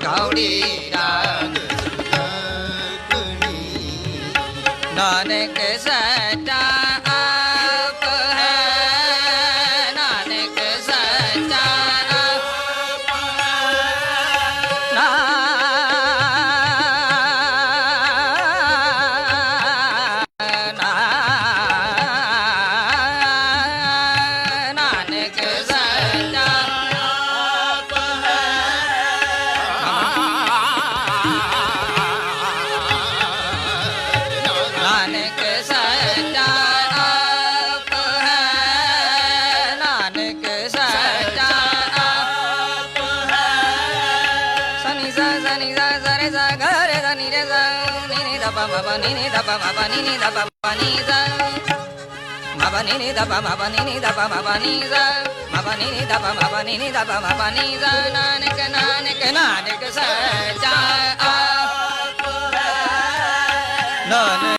गावड़ी राग नानक सच्चा आप है नानक सच्चा आप नानक सच्चा आप है नानक सच्चा आप है नानक सच्चा आप है सनि सा सा रे सा ग रे सा नि रे सा नि नि ध प म प नि नि ध प म प नि नि ध प म नि सा म प नि नि ध प म प नि नि ध प म प नि सा म प नि नि ध प म प नि नि ध प म प नि सा नानक नानक नानक सच्चा आप है नानक